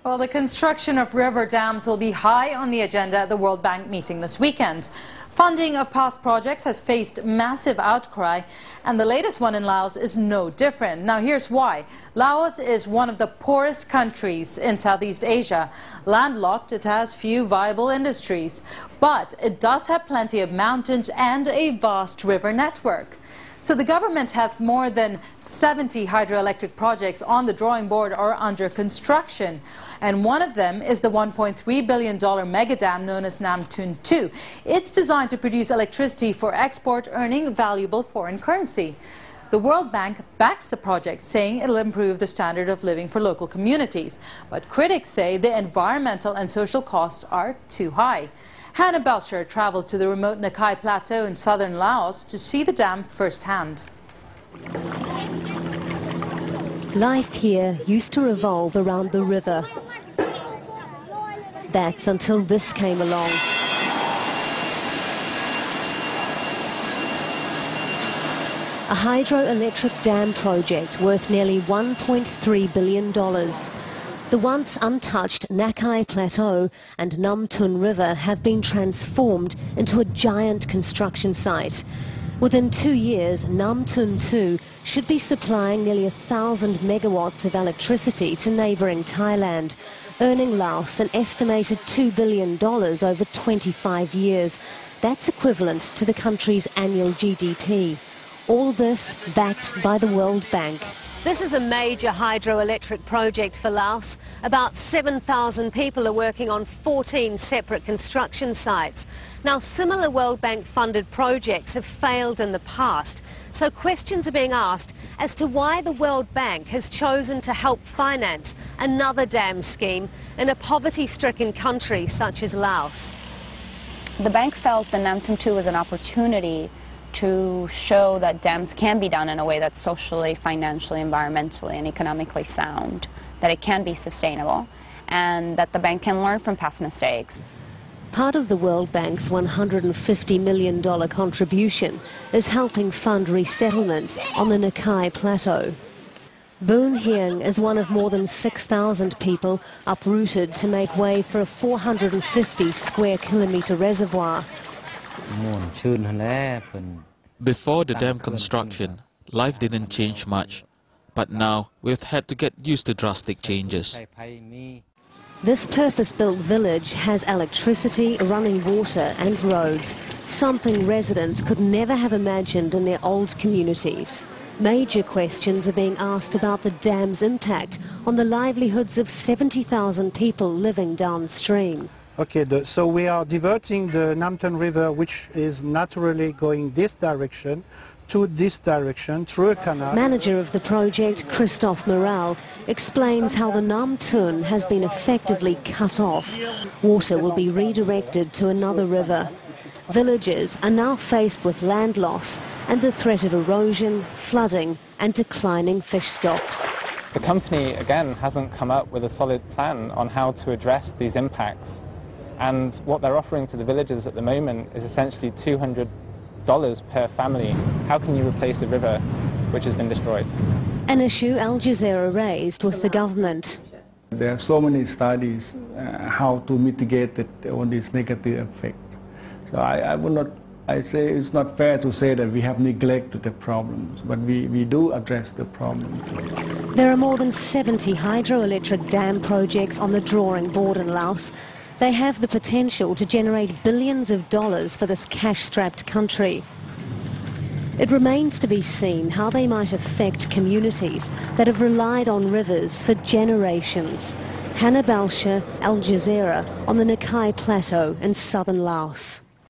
Well, the construction of river dams will be high on the agenda at the World Bank meeting this weekend. Funding of past projects has faced massive outcry, and the latest one in Laos is no different. Now, here's why. Laos is one of the poorest countries in Southeast Asia. Landlocked, it has few viable industries, but it does have plenty of mountains and a vast river network. So the government has more than 70 hydroelectric projects on the drawing board or under construction. And one of them is the $1.3 billion mega dam known as Nam Ton 2. It's designed to produce electricity for export, earning valuable foreign currency. The World Bank backs the project, saying it'll improve the standard of living for local communities. But critics say the environmental and social costs are too high. Hannah Belcher traveled to the remote Nakai Plateau in southern Laos to see the dam firsthand. Life here used to revolve around the river. That's until this came along. A hydroelectric dam project worth nearly $1.3 billion. The once untouched Nakai Plateau and Nam Ton River have been transformed into a giant construction site. Within 2 years, Nam Ton 2 should be supplying nearly 1,000 megawatts of electricity to neighbouring Thailand, earning Laos an estimated $2 billion over 25 years. That's equivalent to the country's annual GDP. All this backed by the World Bank. This is a major hydroelectric project for Laos. About 7,000 people are working on 14 separate construction sites. Now, similar World Bank funded projects have failed in the past, so questions are being asked as to why the World Bank has chosen to help finance another dam scheme in a poverty-stricken country such as Laos. The bank felt the Nam Ton 2 was an opportunity to show that dams can be done in a way that's socially, financially, environmentally, and economically sound, that it can be sustainable, and that the bank can learn from past mistakes. Part of the World Bank's $150 million contribution is helping fund resettlements on the Nakai Plateau. Boon Hieng is one of more than 6,000 people uprooted to make way for a 450 square kilometre reservoir. Before the dam construction, life didn't change much, but now we've had to get used to drastic changes. This purpose-built village has electricity, running water and roads, something residents could never have imagined in their old communities. Major questions are being asked about the dam's impact on the livelihoods of 70,000 people living downstream. Okay, so we are diverting the Nam Ton River, which is naturally going this direction, to this direction, through a canal. Manager of the project, Christophe Morel, explains how the Nam Ton has been effectively cut off. Water will be redirected to another river. Villagers are now faced with land loss and the threat of erosion, flooding and declining fish stocks. The company, again, hasn't come up with a solid plan on how to address these impacts. And what they're offering to the villagers at the moment is essentially $200 per family. How can you replace a river which has been destroyed? An issue Al Jazeera raised with the government. There are so many studies how to mitigate all these negative effects. So I say it's not fair to say that we have neglected the problems, but we do address the problem. There are more than 70 hydroelectric dam projects on the drawing board in Laos. They have the potential to generate billions of dollars for this cash-strapped country. It remains to be seen how they might affect communities that have relied on rivers for generations. Hannah Belcher, Al Jazeera, on the Nakai Plateau in southern Laos.